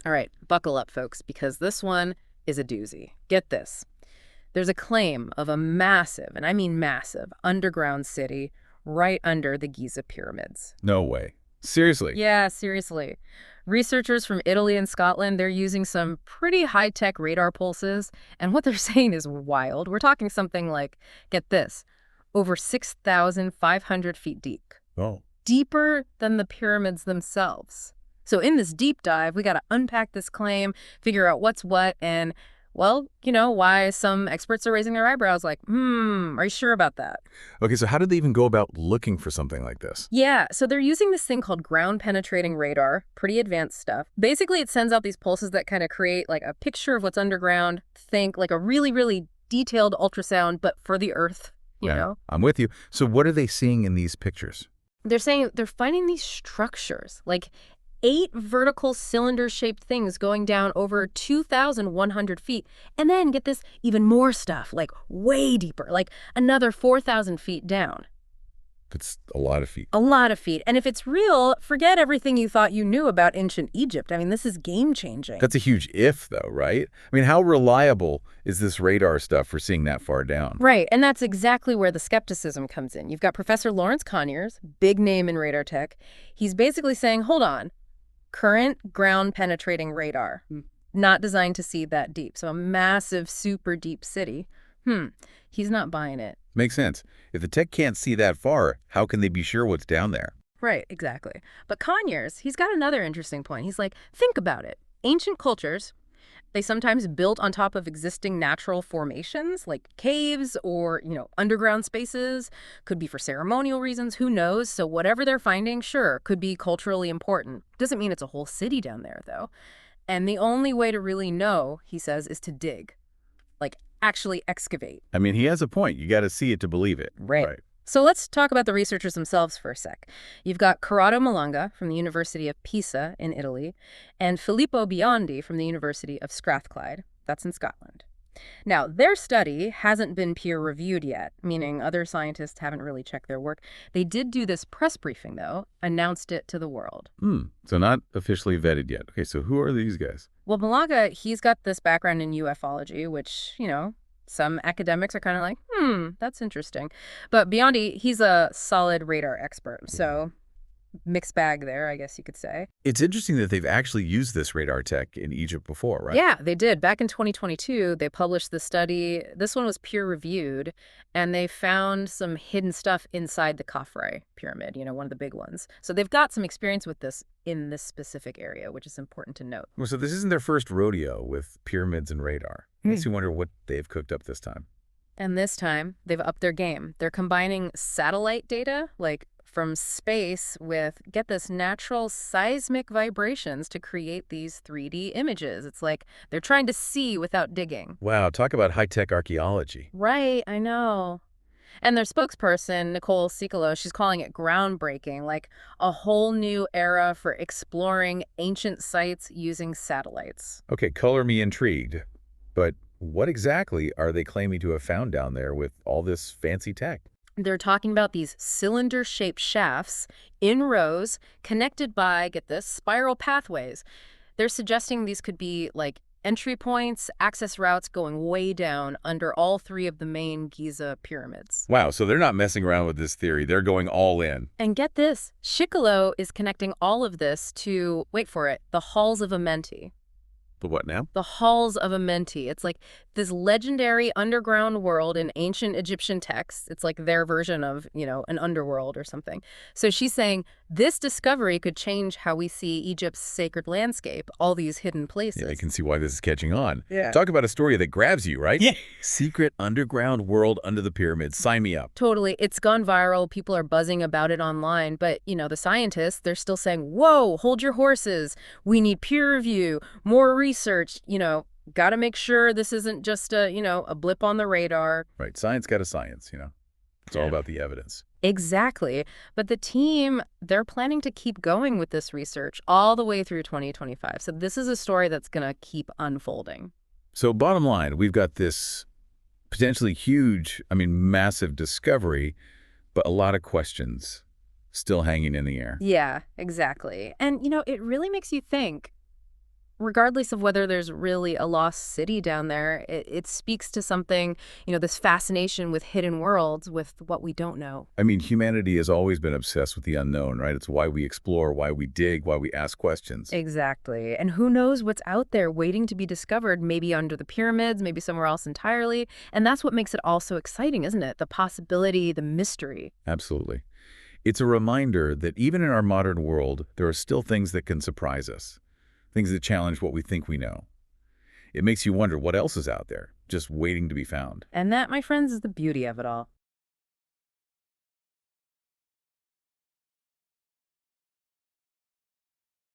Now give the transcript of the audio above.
All right, buckle up, folks, because this one is a doozy. Get this. There's a claim of a massive, and I mean massive, underground city right under the Giza pyramids. No way. Seriously? Yeah, seriously. Researchers from Italy and Scotland, they're using some pretty high-tech radar pulses, and what they're saying is wild. We're talking something like, get this, over 6,500 feet deep. Oh. Deeper than the pyramids themselves. So in this deep dive, we got to unpack this claim, figure out what's what, and, well, why some experts are raising their eyebrows like, are you sure about that? Okay, so how did they even go about looking for something like this? Yeah, so they're using this thing called ground-penetrating radar, pretty advanced stuff. Basically, it sends out these pulses that kind of create like a picture of what's underground, think like a really, really detailed ultrasound, but for the Earth, you know? I'm with you. So what are they seeing in these pictures? They're saying they're finding these structures, like 8 vertical cylinder-shaped things going down over 2,100 feet. And then, get this, even more stuff, like way deeper, like another 4,000 feet down. It's a lot of feet. A lot of feet. And if it's real, forget everything you thought you knew about ancient Egypt. I mean, this is game-changing. That's a huge if, though, right? I mean, how reliable is this radar stuff for seeing that far down? Right, and that's exactly where the skepticism comes in. You've got Professor Lawrence Conyers, big name in radar tech. He's basically saying, hold on, current ground-penetrating radar, not designed to see that deep. So a massive, super deep city. He's not buying it. Makes sense. If the tech can't see that far, how can they be sure what's down there? Right, exactly. But Conyers, he's got another interesting point. He's like, think about it. Ancient cultures, they sometimes built on top of existing natural formations, like caves or, underground spaces. Could be for ceremonial reasons, who knows? So whatever they're finding, sure, could be culturally important. Doesn't mean it's a whole city down there, though. And the only way to really know, he says, is to dig. Like, actually excavate. I mean, he has a point. You got to see it to believe it. Right. So let's talk about the researchers themselves for a sec. You've got Corrado Malanga from the University of Pisa in Italy and Filippo Biondi from the University of Strathclyde. That's in Scotland. Now, their study hasn't been peer-reviewed yet, meaning other scientists haven't really checked their work. They did do this press briefing, though, announced it to the world. So not officially vetted yet. Okay, so who are these guys? Well, Malanga, he's got this background in ufology, which, some academics are kind of like, that's interesting. But Biondi, he's a solid radar expert, so mixed bag there, I guess you could say. It's interesting that they've actually used this radar tech in Egypt before, right? Yeah, they did. Back in 2022, they published the study. This one was peer-reviewed, and they found some hidden stuff inside the Khafre pyramid, one of the big ones. So they've got some experience with this in this specific area, which is important to note. Well, so this isn't their first rodeo with pyramids and radar. Makes you wonder what they've cooked up this time. And this time, they've upped their game. They're combining satellite data, like from space, with, get this, natural seismic vibrations to create these 3D images. It's like they're trying to see without digging. Wow, talk about high-tech archaeology. Right, I know. And their spokesperson, Nicole Sikalo, she's calling it groundbreaking, like a whole new era for exploring ancient sites using satellites. Okay, color me intrigued. But what exactly are they claiming to have found down there with all this fancy tech? They're talking about these cylinder-shaped shafts in rows connected by, get this, spiral pathways. They're suggesting these could be like entry points, access routes going way down under all 3 of the main Giza pyramids. Wow, so they're not messing around with this theory. They're going all in. And get this, Sikalo is connecting all of this to, wait for it, the Halls of Amenti. The what now? The Halls of Amenti. It's like this legendary underground world in ancient Egyptian texts. It's like their version of, an underworld or something. So she's saying this discovery could change how we see Egypt's sacred landscape, all these hidden places. Yeah, I can see why this is catching on. Yeah. Talk about a story that grabs you, right? Yeah. Secret underground world under the pyramids. Sign me up. Totally. It's gone viral. People are buzzing about it online. But, the scientists, they're still saying, whoa, hold your horses. We need peer review, more research, got to make sure this isn't just a blip on the radar. Right. Science got a science, It's all about the evidence. Exactly. But the team, they're planning to keep going with this research all the way through 2025. So this is a story that's going to keep unfolding. So bottom line, we've got this potentially huge, massive discovery, but a lot of questions still hanging in the air. Yeah, exactly. And, it really makes you think, regardless of whether there's really a lost city down there, it speaks to something, this fascination with hidden worlds, with what we don't know. I mean, humanity has always been obsessed with the unknown, right? It's why we explore, why we dig, why we ask questions. Exactly. And who knows what's out there waiting to be discovered, maybe under the pyramids, maybe somewhere else entirely. And that's what makes it all so exciting, isn't it? The possibility, the mystery. Absolutely. It's a reminder that even in our modern world, there are still things that can surprise us, things that challenge what we think we know. It makes you wonder what else is out there, just waiting to be found. And that, my friends, is the beauty of it all.